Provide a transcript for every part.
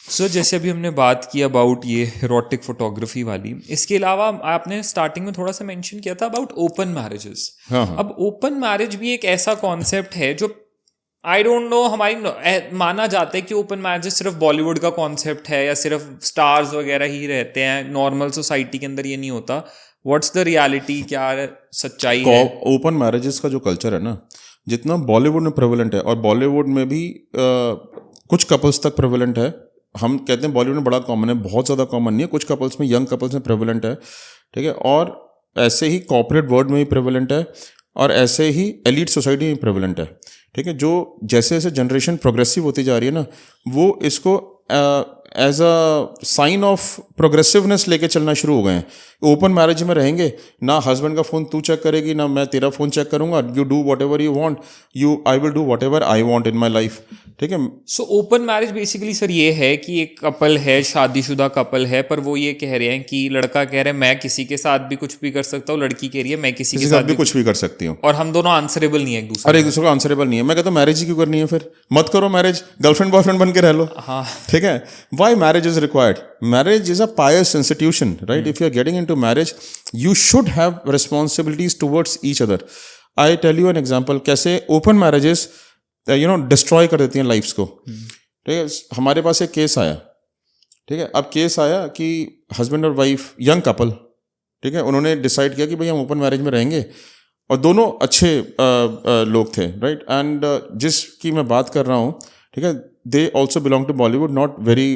जैसे अभी हमने बात की अबाउट ये एरोटिक फोटोग्राफी वाली, इसके अलावा आपने स्टार्टिंग में थोड़ा सा मेंशन किया था अबाउट ओपन मैरिजेस। हाँ हाँ। अब ओपन मैरिज भी एक ऐसा कॉन्सेप्ट है जो आई डोंट नो, माना जाता है कि ओपन मैरिजेस सिर्फ बॉलीवुड का कॉन्सेप्ट है या सिर्फ स्टार्स वगैरह ही रहते हैं, नॉर्मल सोसाइटी के अंदर ये नहीं होता। व्हाट्स द रियलिटी, क्या सच्चाई है? ओपन मैरिजेस का जो कल्चर है ना, जितना बॉलीवुड में प्रेवलेंट है, और बॉलीवुड में भी कुछ कपल्स तक प्रेवलेंट है। हम कहते हैं बॉलीवुड में बड़ा कॉमन है, बहुत ज़्यादा कॉमन नहीं है, कुछ कपल्स में, यंग कपल्स में प्रेवलेंट है, ठीक है। और ऐसे ही कॉर्पोरेट वर्ल्ड में भी प्रेवलेंट है, और ऐसे ही एलीट सोसाइटी में प्रेवलेंट है, ठीक है। जो जैसे जैसे जनरेशन प्रोग्रेसिव होती जा रही है ना, वो इसको as a sign of progressiveness लेके चलना शुरू हो गए हैं। ओपन मैरिज में रहेंगे ना, हस्बैंड का फ़ोन तू चेक करेगी ना मैं तेरा फ़ोन चेक करूंगा, you do what ever you want, I will do what ever I want in my life, ठीक है। So open marriage basically sir ये है कि एक कपल है, शादीशुदा कपल है, पर वो ये कह रहे हैं कि लड़का कह रहा है मैं किसी के साथ भी कुछ भी कर सकता हूँ, लड़की कह रही है मैं किसी के साथ भी कुछ भी कर सकती हूँ, और हम दोनों आंसरेबल नहीं है एक दूसरे। और एक दूसरे को आंसरेबल नहीं है। मैं कहता हूँ मैरिज ही क्यों करनी है, फिर मत करो मैरिज, गर्लफ्रेंड बॉयफ्रेंड बन के रह लो, हाँ ठीक है। Why marriage is required? Marriage is a pious institution, right? If you are getting into marriage, you should have responsibilities towards each other. I tell you an example, कैसे open marriages destroy कर देती हैं lives को, ठीक है। हमारे पास एक case आया, ठीक है। अब केस आया कि हस्बैंड और वाइफ, यंग कपल, ठीक है, उन्होंने डिसाइड किया कि भाई हम ओपन मैरिज में रहेंगे, और दोनों अच्छे लोग थे, राइट। एंड जिसकी मैं बात कर रहा हूँ, ठीक है, they also belong to Bollywood, not very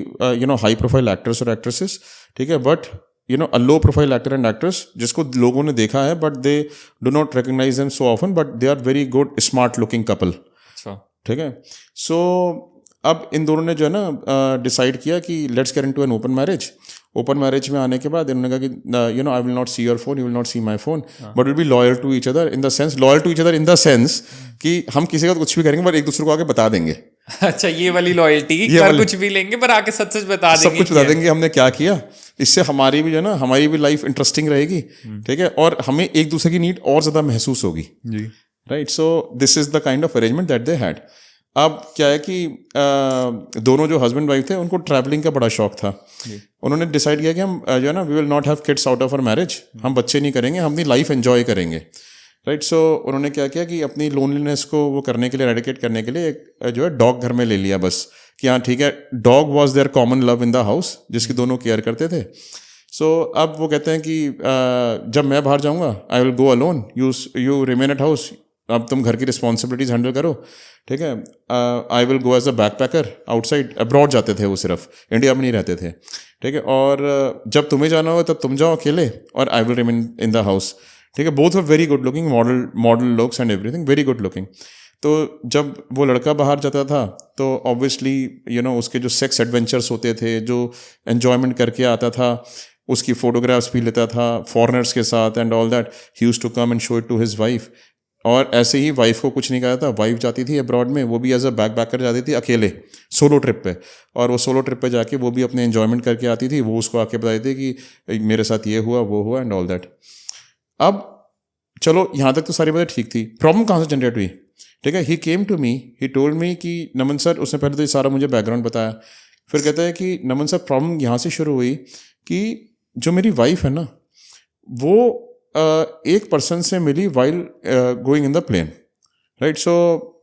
high profile actors और एक्ट्रेसेस, ठीक है, but a low profile actor and actress जिसको लोगों ने देखा है, but they do not recognize them so often, but they are very good smart looking couple, ठीक है। So अब इन दोनों ने जो है ना डिसाइड किया कि let's get into an open marriage. Open marriage में आने के बाद इन्होंने कहा कि I will not see your phone, you will not see my phone, but will be loyal to each other in the sense, loyal to each other in the sense कि हम किसी का कुछ भी करेंगे पर एक दूसरे को आके बता देंगे। अच्छा, ये वाली लॉयल्टी, कर कुछ भी लेंगे पर आके सच सच बता देंगे, सब कुछ बता देंगे हमने क्या किया। इससे हमारी भी जो है ना, हमारी भी लाइफ इंटरेस्टिंग रहेगी, ठीक है, और हमें एक दूसरे की नीड और ज्यादा महसूस होगी, right. So this is the kind of arrangement that they had. अब क्या है कि दोनों जो हस्बैंड वाइफ थे उनको ट्रैवलिंग का बड़ा शौक था। उन्होंने डिसाइड किया कि हम जो है ना, we will not have kids out of our marriage, हम बच्चे नहीं करेंगे, हम अपनी लाइफ एंजॉय करेंगे, राइट। सो उन्होंने क्या किया कि अपनी लोनलीनेस को वो करने के लिए, रेडिकेट करने के लिए, एक जो है डॉग घर में ले लिया, बस कि हाँ ठीक है, dog was their common love in the house, जिसकी दोनों केयर करते थे। सो अब वो कहते हैं कि जब मैं बाहर जाऊँगा, I will go alone, you remain at house, अब तुम घर की रिस्पॉन्सिबिलिटीज हैंडल करो, ठीक है। I will go as a backpacker outside, abroad जाते थे वो, सिर्फ इंडिया में नहीं रहते थे, ठीक है। और जब तुम्हें जाना हो तब तुम जाओ अकेले, और I will remain in the house, ठीक है। Both are very good looking, model looks and everything, very good looking. तो जब वो लड़का बाहर जाता था तो ऑब्वियसली उसके जो सेक्स एडवेंचर्स होते थे, जो एन्जॉयमेंट करके आता था, उसकी फोटोग्राफ्स भी लेता था फॉरेनर्स के साथ and all that, he used to come and show it to his wife. और ऐसे ही वाइफ को कुछ नहीं कहा था, वाइफ जाती थी अब्रॉड में, वो भी एज अ बैक पैकर जाती थी अकेले, सोलो ट्रिप पे, और वो सोलो ट्रिप पे जाके वो भी अपने एन्जॉयमेंट करके आती थी, वो उसको आके बताती थी कि मेरे साथ ये हुआ वो हुआ एंड ऑल दैट। अब चलो यहाँ तक तो सारी बातें ठीक थी, प्रॉब्लम कहाँ से जनरेट हुई, ठीक है। ही came to me, he told me कि नमन सर, उसने पहले तो ये सारा मुझे बैकग्राउंड बताया, फिर कहता है कि नमन सर प्रॉब्लम यहाँ से शुरू हुई कि जो मेरी वाइफ है ना, वो एक पर्सन से मिली while going in the plane, right. So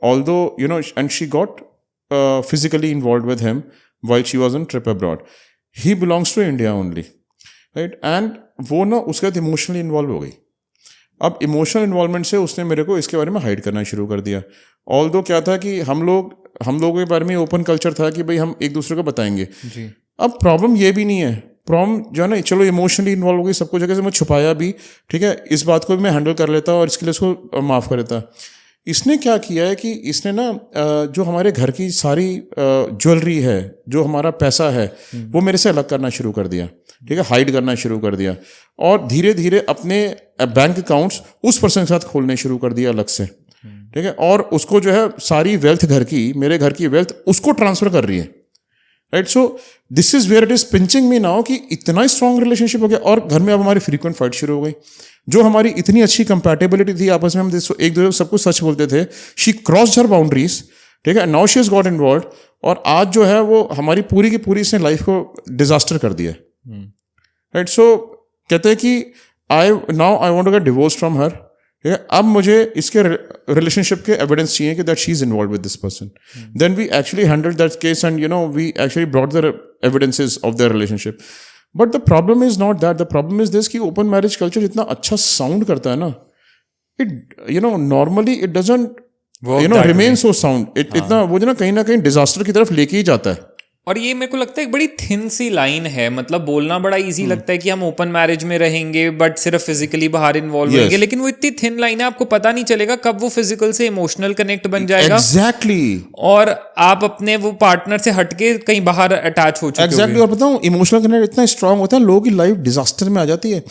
although and she got physically involve with him while she was on trip abroad, he belongs to India only, right. And वो ना उसके बाद इमोशनली इन्वॉल्व हो गई। अब emotional involvement से उसने मेरे को इसके बारे में हाइड करना शुरू कर दिया। ऑल्दो क्या था कि हम लोगों के बारे में ओपन कल्चर था कि भाई हम एक दूसरे को बताएंगे जी। अब प्रॉब्लम ये भी नहीं है, प्रॉब्लम जो है ना, चलो इमोशनली इन्वॉल्व हो गई, सबको जगह से मैं छुपाया भी, ठीक है, इस बात को भी मैं हैंडल कर लेता और इसके लिए उसको माफ़ कर देता। इसने क्या किया है कि इसने ना जो हमारे घर की सारी ज्वेलरी है, जो हमारा पैसा है, वो मेरे से अलग करना शुरू कर दिया, ठीक है, हाइड करना शुरू कर दिया, और धीरे धीरे अपने बैंक अकाउंट्स उस पर्सन के साथ खोलने शुरू कर दिया अलग से, ठीक है। और उसको जो है सारी वेल्थ घर की, मेरे घर की वेल्थ उसको ट्रांसफर कर रही है, right. So this is where it is pinching me now कि इतना स्ट्रांग रिलेशनशिप हो गया, और घर में अब हमारी फ्रीक्वेंट फाइट शुरू हो गई। जो हमारी इतनी अच्छी कंपैटिबिलिटी थी आपस में, हम एक दूसरे को सब कुछ सच बोलते थे, शी क्रॉस्ड हर बाउंड्रीज, ठीक है. Now she has got involve और आज जो है वो हमारी पूरी की पूरी इसने लाइफ को डिजास्टर कर दिया. राइट. सो कहते हैं कि I want to get divorce from her. ठीक है. अब मुझे इसके रिलेशनशिप के एविडेंस चाहिए कि that she is involve with this person. Then we actually handled that case and we actually brought the evidences of their relationship. But the problem is not that. The problem is this कि open marriage culture जितना अच्छा sound करता है ना, it normally it doesn't remain so sound. इतना वो जो ना कहीं डिजास्टर की तरफ लेके ही जाता है. और ये मेरे को लगता है एक बड़ी थिन सी लाइन है. मतलब बोलना बड़ा इजी लगता है कि हम ओपन मैरिज में रहेंगे बट सिर्फ फिजिकली बाहर इन्वॉल्व होंगे, लेकिन वो इतनी थिन लाइन है, आपको पता नहीं चलेगा कब वो फिजिकल से इमोशनल कनेक्ट बन जाएगा. एग्जैक्टली. और आप अपने वो पार्टनर से हटके कहीं बाहर अटैच हो चुके हो. एग्जैक्टली. और बताऊं, इमोशनल कनेक्ट इतना स्ट्रांग होता है, लोगों की लाइफ डिजास्टर में आ जाती है.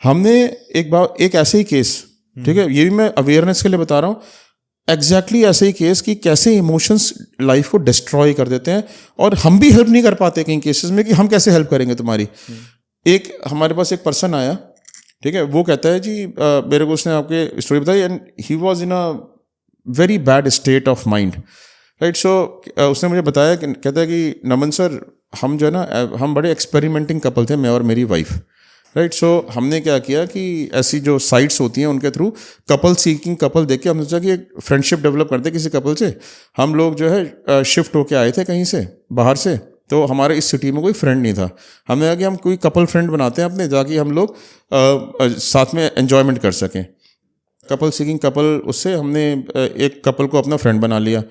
हमने एक ऐसे ही केस, ठीक है, ये भी मैं अवेयरनेस के लिए बता रहा हूँ, एग्जैक्टली ऐसे ही केस कि कैसे इमोशंस लाइफ को डिस्ट्रॉय कर देते हैं और हम भी हेल्प नहीं कर पाते कई केसेस में कि हम कैसे हेल्प करेंगे तुम्हारी. एक हमारे पास एक पर्सन आया, ठीक है, वो कहता है जी मेरे को उसने आपके स्टोरी बताई and he was in a very bad state of mind. Right. So उसने मुझे बताया, कहता है कि नमन सर, हम जो है ना, हम बड़े एक्सपेरिमेंटिंग कपल थे, मैं और मेरी वाइफ. राइट. सो हमने क्या किया कि ऐसी जो साइट्स होती हैं उनके थ्रू कपल सीकिंग कपल देख के हमने सोचा कि एक फ्रेंडशिप डेवलप करते किसी कपल से. हम लोग जो है शिफ्ट होके आए थे कहीं से बाहर से, तो हमारे इस सिटी में कोई फ्रेंड नहीं था. हमने कहा कि हम कोई कपल फ्रेंड बनाते हैं अपने, ताकि हम लोग साथ में एन्जॉयमेंट कर सकें. कपल सीकिंग कपल, उससे हमने एक कपल को अपना फ्रेंड बना लिया.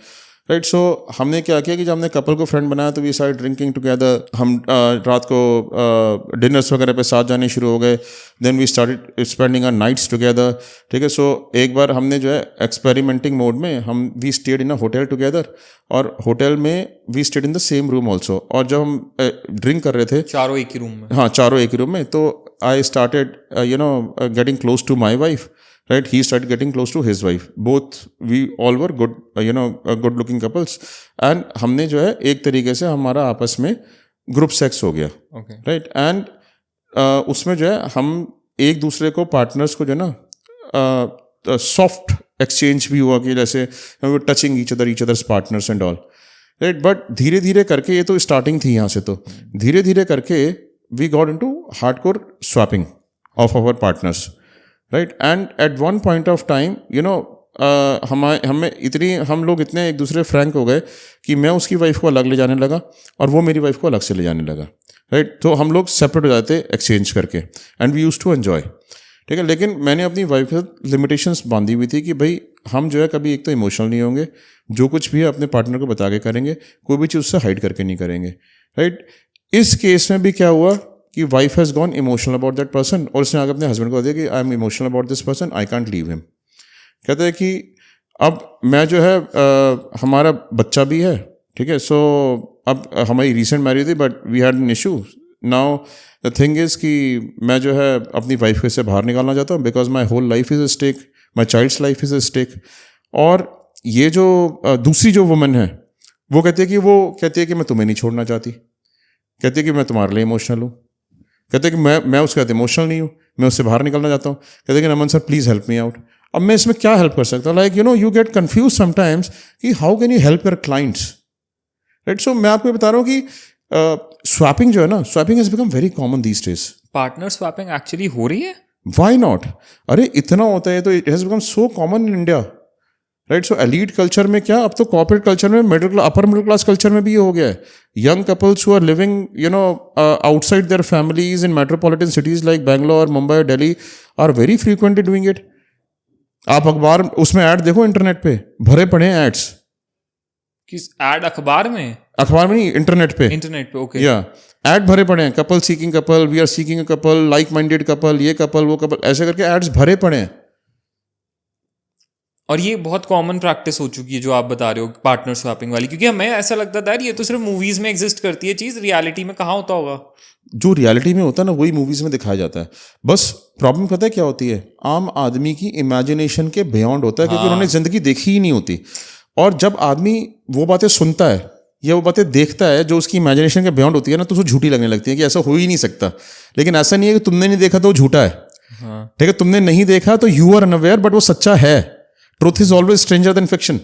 राइट. सो हमने क्या किया कि जब हमने कपल को फ्रेंड बनाया तो वी स्टार्टेड ड्रिंकिंग टुगेदर. हम रात को डिनर्स वगैरह पे साथ जाने शुरू हो गए. Then we started spending our nights together. ठीक है. सो एक बार हमने जो है एक्सपेरिमेंटिंग मोड में we stayed in a hotel together, और होटल में we stayed in the same room also. और जब हम ड्रिंक कर रहे थे चारों एक ही रूम में, हाँ चारों एक ही रूम में, तो I started getting close to my wife. Right, he started getting close to his wife. Both we all were good, good looking couples. And हमने जो है एक तरीके से हमारा आपस में ग्रुप सेक्स हो गया. okay. Right. And उसमें जो है हम एक दूसरे को पार्टनर्स को जो है ना सॉफ्ट एक्सचेंज भी हुआ कि जैसे touching each others partners and all. Right. But धीरे धीरे करके, ये तो स्टार्टिंग थी यहाँ से, तो धीरे धीरे करके we got into hardcore swapping of our partners. Right. And at one point of time हम लोग इतने एक दूसरे फ्रैंक हो गए कि मैं उसकी वाइफ को अलग ले जाने लगा और वो मेरी वाइफ को अलग से ले जाने लगा. राइट. तो हम लोग सेपरेट हो जाते एक्सचेंज करके, and we used to enjoy. ठीक है. लेकिन मैंने अपनी वाइफ के साथ लिमिटेशंस बांधी हुई थी कि भाई हम जो है कभी एक तो इमोशनल नहीं होंगे, जो कुछ भी है अपने पार्टनर को बता के करेंगे, कोई भी चीज़ उससे हाइड करके नहीं करेंगे. राइट. इस केस में भी क्या हुआ कि wife has gone emotional about that person, और उसने आगे अपने हस्बैंड को दिया कि I am emotional about this person, I can't leave him. कहते हैं कि अब मैं जो है हमारा बच्चा भी है. ठीक है. सो अब हमारी रिसेंट मैरिज थी, but we had an issue. Now the thing is कि मैं जो है अपनी वाइफ को इससे बाहर निकालना चाहता हूँ, because my whole life is a stake, my child's life is a stake. और ये जो दूसरी जो वुमन है, वो कहती है कि मैं तुम्हें नहीं छोड़ना चाहती, कहती है कि मैं तुम्हारे लिए इमोशनल हूँ, कहते हैं कि मैं उसके साथ इमोशनल नहीं हूँ, मैं उससे बाहर निकलना चाहता हूँ. कहते हैं कि Naman sir please help me out. अब मैं इसमें क्या हेल्प कर सकता हूँ? Like you get confuse sometimes कि how can you help your clients. Right. So मैं आपको बता रहा हूँ कि स्वैपिंग जो है ना, swapping has become very common these days. Partner swapping actually हो रही है. Why not? अरे इतना होता है, तो it has become so common in India. Right. So elite culture में क्या, अब तो कॉर्पोरेट कल्चर में, अपर मिडिल क्लास कल्चर में भी ये हो गया है. Young couples who are living outside their families in metropolitan cities like Bangalore, Mumbai, Delhi are very frequently doing it. आप अखबार उसमें ऐड देखो, इंटरनेट पे भरे पड़े हैं एड्स. किस ऐड? अखबार में नहीं, इंटरनेट पे. ओके. या ऐड भरे पड़े हैं, couple seeking couple, we are seeking a couple, like minded couple, ये कपल वो कपल, ऐसे करके एड्स भरे पड़े हैं. और ये बहुत कॉमन प्रैक्टिस हो चुकी है जो आप बता रहे हो, पार्टनर स्वैपिंग वाली. क्योंकि हमें ऐसा लगता था यार ये तो सिर्फ मूवीज में एग्जिस्ट करती है चीज़, रियलिटी में कहाँ होता होगा. जो रियलिटी में होता है ना, वही मूवीज में दिखाया जाता है. बस प्रॉब्लम पता है क्या होती है, आम आदमी की इमेजिनेशन के बियॉन्ड होता है, क्योंकि उन्होंने जिंदगी देखी ही नहीं होती. और जब आदमी वो बातें सुनता है या वो बातें देखता है जो उसकी इमेजिनेशन के बियॉन्ड होती है ना, तो उसको झूठी लगने लगती है कि ऐसा हो ही नहीं सकता. लेकिन ऐसा नहीं है कि तुमने नहीं देखा तो वो झूठा है. ठीक है. तुमने नहीं देखा तो यू आर अनअवेयर, बट वो सच्चा है. Truth is always stranger than fiction.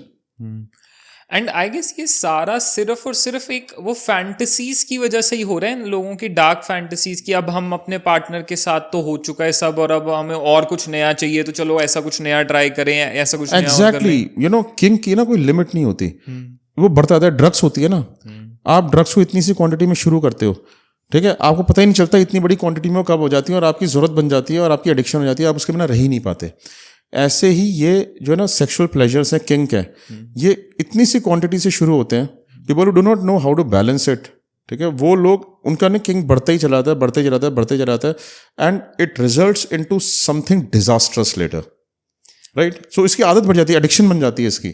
And I guess ये सारा सिर्फ और सिर्फ एक वो फैंटेसीज की वजह से ही हो रहा है, लोगों की डार्क फैंटेसीज की। अब हम अपने पार्टनर के साथ तो हो चुका है सब, और अब हमें और कुछ नया चाहिए, तो चलो ऐसा कुछ नया ट्राई करें, ऐसा कुछ नया और कर एग्जैक्टली, लें। यू नो किंग की ना कोई लिमिट नहीं होती, वो बढ़ता जाता है। ड्रग्स होती है ना, आप ड्रग्स को इतनी सी क्वांटिटी में शुरू करते हो, ठीक है, आपको पता ही नहीं चलता इतनी बड़ी क्वांटिटी में वो कब हो जाती है और आपकी जरूरत बन जाती है और आपकी एडिक्शन हो जाती है, आप उसके बिना रह ही नहीं पाते। ऐसे ही ये जो है ना सेक्सुअल प्लेजर्स हैं, किंक है, ये इतनी सी क्वांटिटी से शुरू होते हैं, people do not know how to balance it, ठीक है, वो लोग उनका ना किंक बढ़ता ही चलाता है, बढ़ते चलाता है, बढ़ते चलाता है, and it results into something disastrous later, right. So इसकी आदत बढ़ जाती है, एडिक्शन बन जाती है इसकी।